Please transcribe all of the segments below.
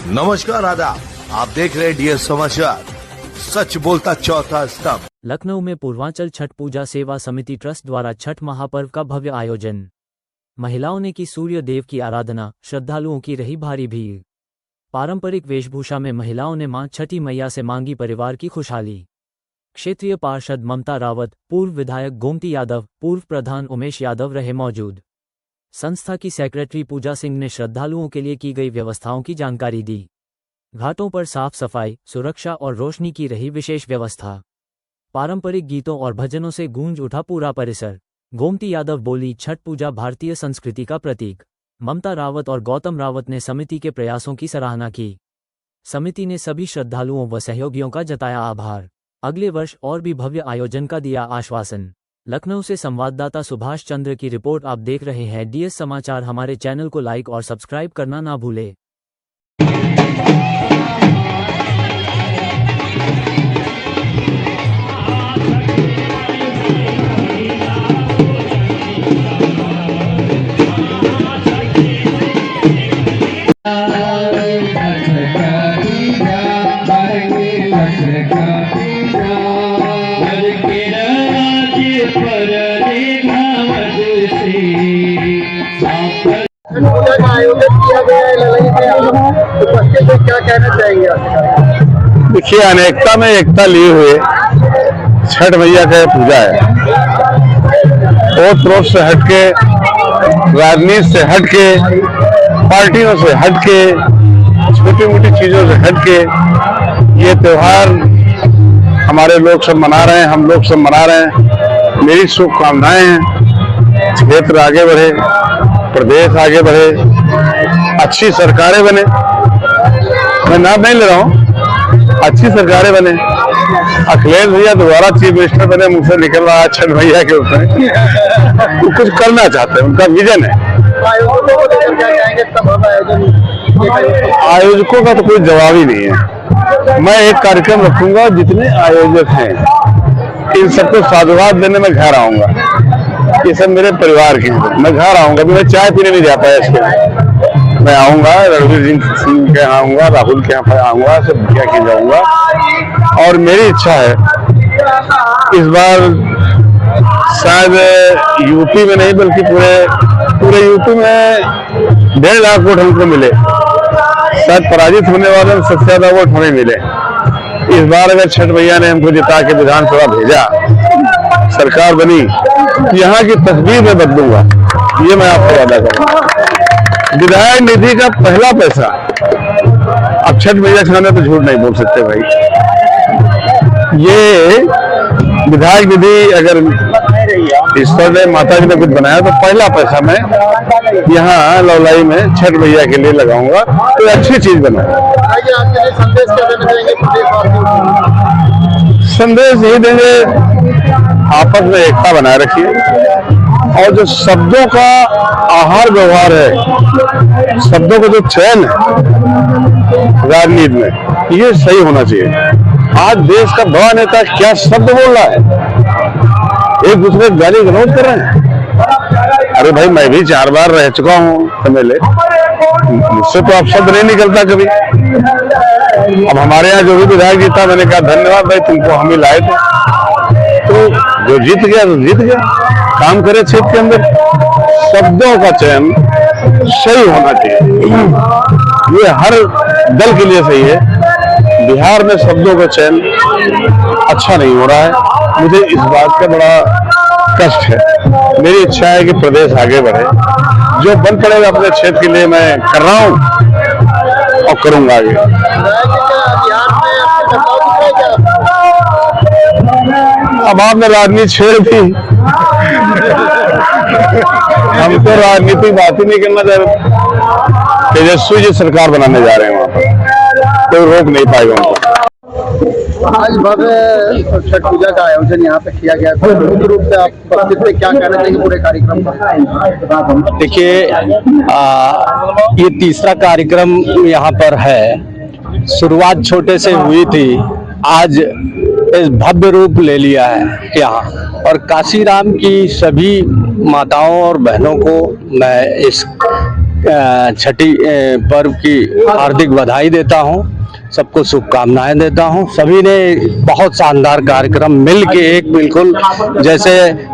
नमस्कार आदाब, आप देख रहे हैं डीएस समाचार। सच बोलता चौथा स्तंभ। लखनऊ में पूर्वांचल छठ पूजा सेवा समिति ट्रस्ट द्वारा छठ महापर्व का भव्य आयोजन। महिलाओं ने की सूर्य देव की आराधना, श्रद्धालुओं की रही भारी भीड़। पारंपरिक वेशभूषा में महिलाओं ने मां छठी मैया से मांगी परिवार की खुशहाली। क्षेत्रीय पार्षद ममता रावत, पूर्व विधायक गोमती यादव, पूर्व प्रधान उमेश यादव रहे मौजूद। संस्था की सेक्रेटरी पूजा सिंह ने श्रद्धालुओं के लिए की गई व्यवस्थाओं की जानकारी दी। घाटों पर साफ सफाई, सुरक्षा और रोशनी की रही विशेष व्यवस्था। पारंपरिक गीतों और भजनों से गूंज उठा पूरा परिसर। गोमती यादव बोली, छठ पूजा भारतीय संस्कृति का प्रतीक। ममता रावत और गौतम रावत ने समिति के प्रयासों की सराहना की। समिति ने सभी श्रद्धालुओं व सहयोगियों का जताया आभार। अगले वर्ष और भी भव्य आयोजन का दिया आश्वासन। लखनऊ से संवाददाता सुभाष चंद्र की रिपोर्ट। आप देख रहे हैं डीएस समाचार। हमारे चैनल को लाइक और सब्सक्राइब करना ना भूलें। पूजा का आयोजन किया गया है ललई में, आप उपस्थित हैं, क्या कहना चाहेंगे? देखिए, अनेकता में एकता लिए हुए छठ मैया का पूजा है। ओत से हटके, राजनीति से हटके, पार्टियों से हटके, छोटी मोटी चीजों से हटके ये त्योहार हमारे लोग सब मना रहे हैं, हम लोग सब मना रहे हैं। मेरी शुभकामनाएं हैं, क्षेत्र आगे बढ़े, प्रदेश आगे बढ़े, अच्छी सरकारें बने। मैं नाम नहीं ले रहा हूँ, अच्छी सरकारें बने। अखिलेश भैया दोबारा चीफ मिनिस्टर बने, मुझसे निकल रहा है छठ भैया के ऊपर। वो कुछ करना चाहते हैं, उनका विजन है। आयोजकों का तो कोई जवाब ही नहीं है। मैं एक कार्यक्रम रखूंगा, जितने आयोजक हैं इन सबको साधुवाद देने में घर आऊंगा। ये सब मेरे परिवार के हैं। मैं घर आऊंगा, मैं चाय पीने नहीं जा पाया इसके। मैं आऊंगा, रणवीर सिंह के यहाँ आऊंगा, राहुल के यहाँ आऊंगा, सब भैया के जाऊंगा। और मेरी इच्छा है इस बार शायद यूपी में नहीं बल्कि पूरे यूपी में 1.5 लाख वोट हमको मिले। शायद पराजित होने वाले में सबसे ज्यादा वोट हमें मिले। इस बार अगर छठ भैया ने हमको जिता के विधानसभा भेजा, सरकार बनी, यहाँ की तस्वीर में बदलूंगा, ये मैं आपको वादा करूंगा। विधायक निधि का पहला पैसा अब छठ मैया खाने पे झूठ नहीं बोल सकते भाई। ये विधायक निधि अगर ईश्वर ने, माता जी ने कुछ बनाया तो पहला पैसा मैं यहाँ लौलाई में छठ मैया के लिए लगाऊंगा। तो अच्छी चीज बना। संदेश यही देंगे, आपस में एकता बनाए रखिए। और जो शब्दों का आहार व्यवहार है, शब्दों का जो चयन है राजनीति में, ये सही होना चाहिए। आज देश का बड़ा नेता क्या शब्द बोल रहा है, एक दूसरे गाली गलौज कर रहे हैं। अरे भाई, मैं भी 4 बार रह चुका हूँ एमएलए, मुझसे तो अब शब्द नहीं निकलता कभी। अब हमारे यहाँ जो भी विधायक जीता, मैंने कहा धन्यवाद भाई, तुमको हम ही लाए थे। तो जो जीत गया तो जीत गया, काम करे क्षेत्र के अंदर। शब्दों का चयन सही होना चाहिए, ये हर दल के लिए सही है। बिहार में शब्दों का चयन अच्छा नहीं हो रहा है, मुझे इस बात का बड़ा कष्ट है। मेरी इच्छा है कि प्रदेश आगे बढ़े। जो बन पड़ेगा अपने क्षेत्र के लिए मैं कर रहा हूँ और करूंगा आगे। अब आपने राजनीति छेड़ दी, हम तो राजनीतिक बात ही नहीं करना चाह रहे। तेजस्वी जी सरकार बनाने जा रहे हैं, वहां पर कोई रोक नहीं पाएगा उनको। आज भव्य छठ पूजा का आयोजन यहाँ पे किया गया था। मुख्य रूप से आप उपस्थित थे, क्या कहना चाहिए पूरे कार्यक्रम पर? देखिए, ये तीसरा कार्यक्रम यहाँ पर है। शुरुआत छोटे से हुई थी, आज इस भव्य रूप ले लिया है यहाँ। और काशीराम की सभी माताओं और बहनों को मैं इस छठी पर्व की हार्दिक बधाई देता हूं, सबको शुभकामनाएं देता हूं। सभी ने बहुत शानदार कार्यक्रम मिल के एक बिल्कुल जैसे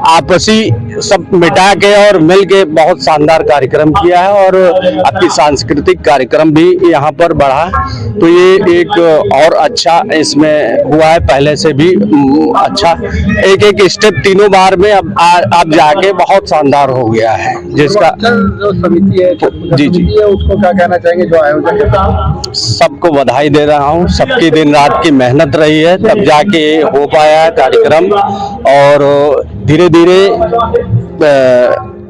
आपसी सब मिटा के और मिल के बहुत शानदार कार्यक्रम किया है और आपकी सांस्कृतिक कार्यक्रम भी यहाँ पर बढ़ा, तो ये एक और अच्छा इसमें हुआ है, पहले से भी अच्छा एक एक स्टेप तीनों बार में अब जाके बहुत शानदार हो गया है। जिसका जो समिति है जी है उसको क्या कहना चाहेंगे जो आयोजन है? सबको बधाई दे रहा हूँ, सबकी दिन रात की मेहनत रही है तब जाके हो पाया है कार्यक्रम। और धीरे धीरे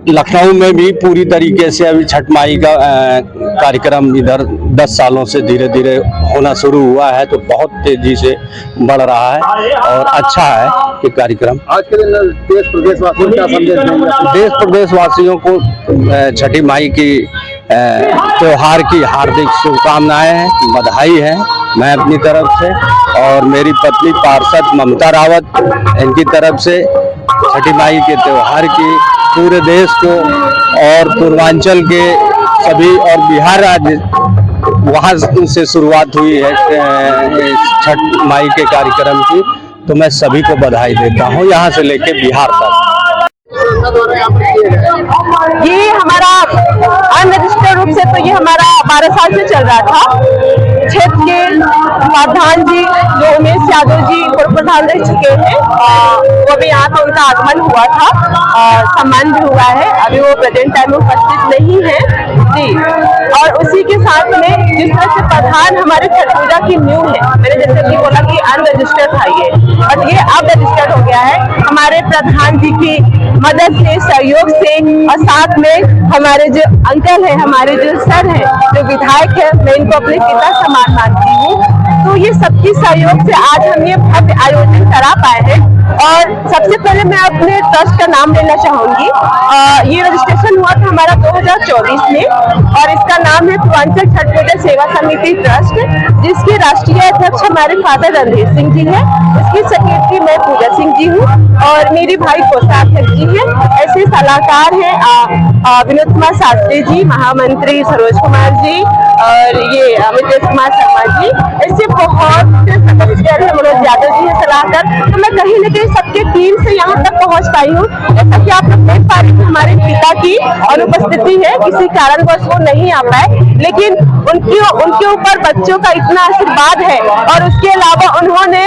लखनऊ में भी पूरी तरीके से अभी छठ माई का कार्यक्रम इधर 10 सालों से धीरे धीरे होना शुरू हुआ है, तो बहुत तेजी से बढ़ रहा है और अच्छा है ये कार्यक्रम। आज के दिन देश प्रदेशवासियों को क्या संदेश देंगे? देश प्रदेशवासियों को छठी माई की त्योहार की हार्दिक शुभकामनाएं हैं, बधाई है मैं अपनी तरफ से और मेरी पत्नी पार्षद ममता रावत इनकी तरफ से छठी माई के त्योहार की पूरे देश को और पूर्वांचल के सभी और बिहार राज्य वहाँ से शुरुआत हुई है छठ माई के कार्यक्रम की, तो मैं सभी को बधाई देता हूँ यहाँ से लेके बिहार तक। ये हमारा अनरजिस्टर्ड रूप से तो ये हमारा 12 साल से चल रहा था। क्षेत्र के प्रधान जी जो उमेश यादव जी पूर्व प्रधान रह चुके हैं, वो भी यहाँ पे उनका आगमन हुआ था, सम्मान भी हुआ है। अभी वो प्रेजेंट टाइम में उपस्थित नहीं है जी। और उसी के साथ में जिस तरह से प्रधान हमारे छठ पूजा की न्यू है, मैंने जैसे कि बोला कि अनरजिस्टर्ड था ये, और ये अब रजिस्टर्ड हो गया है हमारे प्रधान जी की मदद से, सहयोग से, और साथ में हमारे जो अंकल है, हमारे जो सर है, जो विधायक है, मैं इनको अपने पिता समान मानती हूँ। तो ये सबकी सहयोग से आज हम ये भव्य आयोजन करा पाए हैं। और सबसे पहले मैं अपने ट्रस्ट का नाम लेना चाहूंगी। ये रजिस्ट्रेशन हुआ था हमारा 2024 में और इसका नाम है पूर्वांचल छठ पूजा सेवा समिति ट्रस्ट, जिसके राष्ट्रीय अध्यक्ष हमारे फादर रणधीर सिंह जी है। इसकी सेक्रेटरी मैं पूजा सिंह जी हूँ और मेरे भाई कोषाध्यक्ष जी है। ऐसे सलाहकार हैं विनोद कुमार शास्त्री जी, महामंत्री सरोज कुमार जी और ये अमितेश कुमार शर्मा जी। ऐसे बहुत सदस्य है, मनोज यादव जी है सलाहकार। तो मैं कहीं न कहीं सबके टीम से यहाँ तक पहुँच पाई हूँ। जैसा कि आप लोग देख पा रहे हैं हमारे पिता की अनुपस्थिति है, किसी कारणवश वो नहीं आ पाए, लेकिन उनके ऊपर बच्चों का इतना आशीर्वाद है और उसके अलावा उन्होंने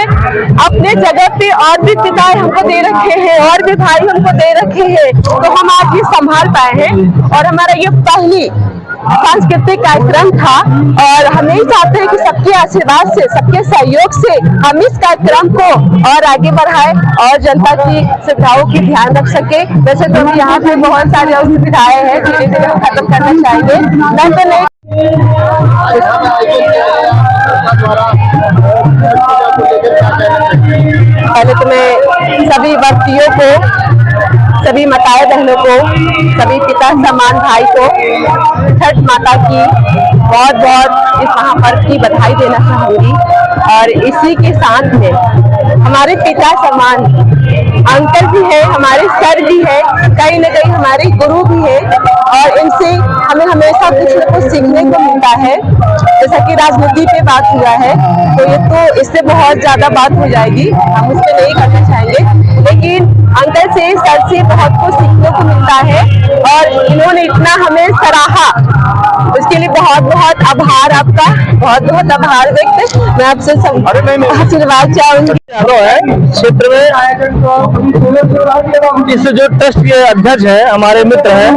अपने जगह पे और भी पिताएं हमको दे रखे हैं और भी भाई हमको दे रखे हैं, तो हम आज ये संभाल पाए हैं। और हमारा ये पहली सांस्कृतिक कार्यक्रम था और हम यही चाहते हैं कि सबके आशीर्वाद से, सबके सहयोग से हम इस कार्यक्रम को और आगे बढ़ाएं और जनता की सुविधाओं की ध्यान रख सके। वैसे तो यहाँ पे बहुत सारी और सुविधाएं हैं, धीरे धीरे हम खत्म करना चाहेंगे। मैं तो नहीं पहले तो मैं सभी व्यक्तियों को, सभी माताएं बहनों को, सभी पिता समान भाई को छठ माता की बहुत बहुत इस महापर्व की बधाई देना चाहूंगी। और इसी के साथ में हमारे पिता समान अंकल भी है, हमारे सर भी है, कहीं न कहीं हमारे गुरु भी है और इनसे हमें हमेशा कुछ न कुछ सीखने को मिलता है। जैसा कि राजनीति पे बात हुआ है तो ये तो इससे बहुत ज्यादा बात हो जाएगी, हम उस पर नहीं करना चाहेंगे, लेकिन अंकल से, सर से बहुत कुछ सीखने को मिलता है और इन्होंने इतना हमें सराहा, उसके लिए बहुत बहुत आभार आपका, बहुत बहुत आभार व्यक्त मैं आपसे आशीर्वाद चाहूंगी। क्षेत्र में इस जो ट्रस्ट के अध्यक्ष हैं हमारे मित्र हैं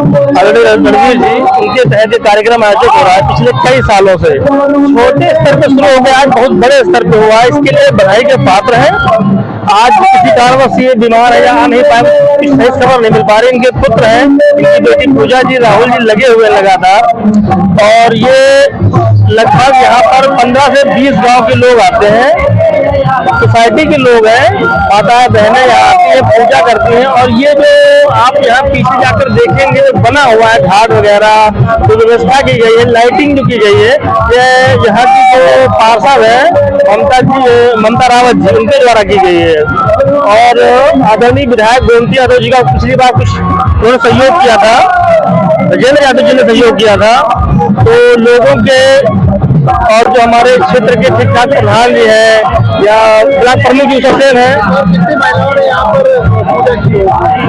रणवीर जी, उनके तहत कार्यक्रम आयोजित हो रहा है पिछले कई सालों से। छोटे स्तर पर शुरू हो गया, आज बहुत बड़े स्तर पे हुआ है, इसके लिए बधाई के पात्र हैं। आज किसी कारणवश ये बीमार है या आ नहीं पाए, कुछ सही खबर नहीं मिल पा रही। इनके पुत्र हैं, इनकी बेटी पूजा जी, राहुल जी लगे हुए लगातार और ये लगभग यहाँ पर 15 से 20 गांव के लोग आते हैं, सोसाइटी के लोग हैं, माताएं बहनें यहाँ आती हैं, पूजा करती हैं। और ये जो आप यहाँ पीछे जाकर देखेंगे बना हुआ है घाट वगैरह, जो व्यवस्था की गई है, लाइटिंग जो की गई है, ये यहाँ की जो पार्षद है ममता रावत जी, उनके द्वारा की गई है। और आदरणीय विधायक गोमती यादव जी का पिछली बार कुछ उन्होंने सहयोग किया था राजेंद्र यादव जी ने सहयोग किया था। तो लोगों के और जो हमारे क्षेत्र के ठीक ठाक प्रधान जी है या ब्लॉक प्रमुख जी सचिव है, कितनी महिलाओं ने यहाँ पर पूजा की होगी?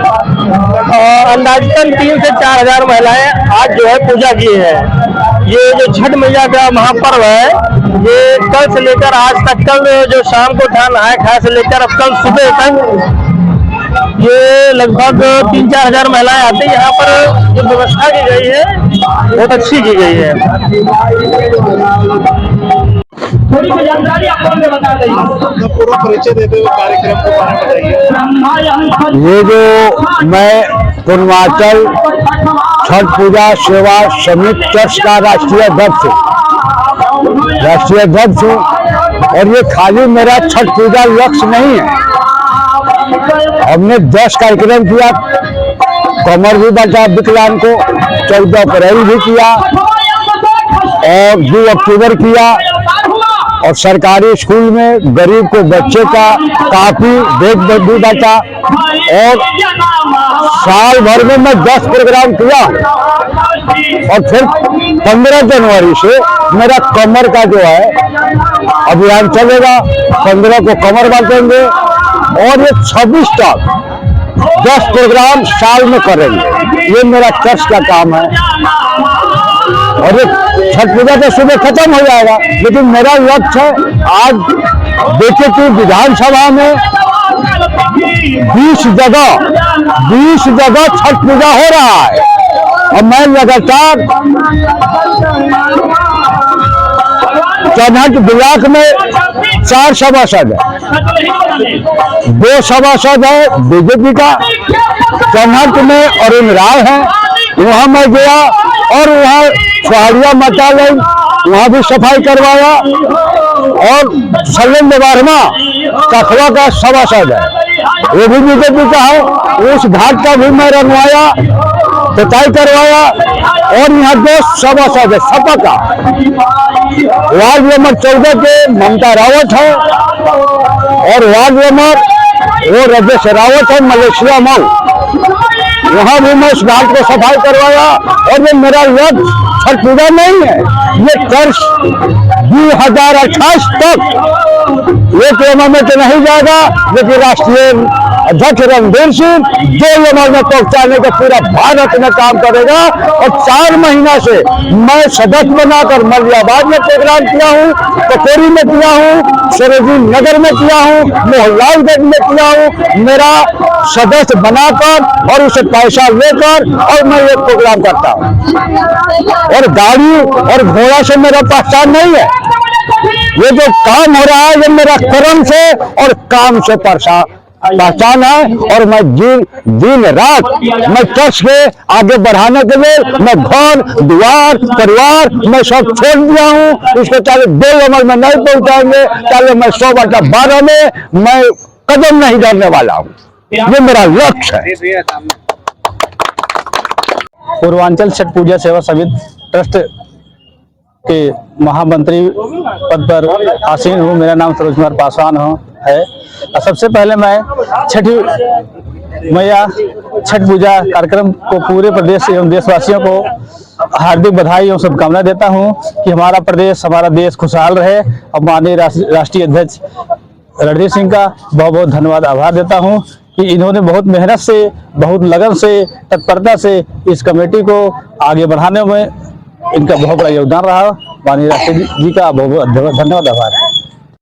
अंदाजन 3 से 4 हजार महिलाएं आज जो है पूजा की है। ये जो छठ मैया का महापर्व है, ये कल से लेकर आज तक, कल जो शाम को था नहाय खाए से लेकर अब कल सुबह तक ये लगभग 3-4 हजार महिलाएं आती है। यहाँ पर जो व्यवस्था की गई है बहुत अच्छी की गई है। थोड़ी सी जानकारी आपको बता देंगे। पूरा परिचय देते हुए कार्यक्रम के बारे में बताइए। ये जो मैं पूर्वांचल छठ पूजा सेवा समिति ट्रस्ट का राष्ट्रीय अध्यक्ष हूँ, और ये खाली मेरा छठ पूजा लक्ष्य नहीं है। हमने 10 कार्यक्रम किया, कमर भी बांटा विकलांग को, 14 अप्रैल भी किया और 2 अक्टूबर किया, और सरकारी स्कूल में गरीब को बच्चे का कापी बैग भी बांटा, और साल भर में मैं 10 प्रोग्राम किया। और फिर 15 जनवरी से मेरा कमर का जो है अभियान चलेगा। 15 को कमर बांटेंगे और ये 26 तक 10 प्रोग्राम साल में करेंगे। ये मेरा ट्रस्ट का काम है। और ये छठ पूजा तो सुबह खत्म हो जाएगा, लेकिन मेरा लक्ष्य है, आज देखिए कि विधानसभा में 20 जगह छठ पूजा हो रहा है, और मैं लगातार चौधरी ब्लॉक में 4 सभासद है, 2 सभासद है बीजेपी का, चौधरी में अरुण राय है, वहां मैं गया और वहाँ सुहाड़िया माता लाइन वहां भी सफाई करवाया, और शैलेंद्र वर्मा कखवा का सभासद है, वो भी बीजेपी का है, उस घाट का भी मैं रंगवाया, पुताई करवाया। और यहाँ 2 सभासद है सपा का, वार्ड नंबर 14 के ममता रावत है, और वार्ड नंबर वो राजेश रावत है मलेशिया मऊ, वहां भी मैं उस घाट को सफाई करवाया। और ये मेरा लक्ष्य छठ पूजा नहीं है, ये वर्ष 2028 तक एक उम्र में तो नहीं जाएगा, लेकिन राष्ट्रीय अध्यक्ष रणधीर सिंह 2 उम्र में पहुंचाने का पूरा भारत में काम करेगा। और 4 महीना से मैं सदस्य बनाकर मलियाबाद में प्रोग्राम किया हूँ, ककोरी में किया हूँ, सरोजी नगर में किया हूँ, मोहनलालगंज में किया हूँ। मेरा सदस्य बनाकर और उसे पैसा लेकर और मैं ये प्रोग्राम करता हूँ। और गाड़ी और घोड़ा से मेरा पहचान नहीं है, ये जो काम हो रहा है ये मेरा कर्म से और काम से पहचान है। और मैं दिन रात मैं ट्रस्ट के आगे बढ़ाने के लिए मैं घर द्वार परिवार मैं सब छोड़ दिया हूँ। इसको चाहे 2 उम्र में नहीं पहुंचाएंगे, चाहे मैं 100/12 में मैं कदम नहीं डालने वाला हूँ, ये मेरा लक्ष्य है। पूर्वांचल छठ पूजा सेवा समिति ट्रस्ट के महामंत्री पद पर आसीन हूँ। मेरा नाम सरोज कुमार पासवान है। सबसे पहले मैं छठ पूजा कार्यक्रम को पूरे प्रदेश एवं देशवासियों को हार्दिक बधाई एवं शुभकामनाएं देता हूं कि हमारा प्रदेश हमारा देश खुशहाल रहे। और माननीय राष्ट्रीय अध्यक्ष रणधीर सिंह का बहुत बहुत धन्यवाद आभार देता हूं कि इन्होंने बहुत मेहनत से बहुत लगन से तत्परता से इस कमेटी को आगे बढ़ाने में इनका बहुत बड़ा योगदान रहा। माननीय राष्ट्रपति जी का बहुत बहुत धन्यवाद आभार।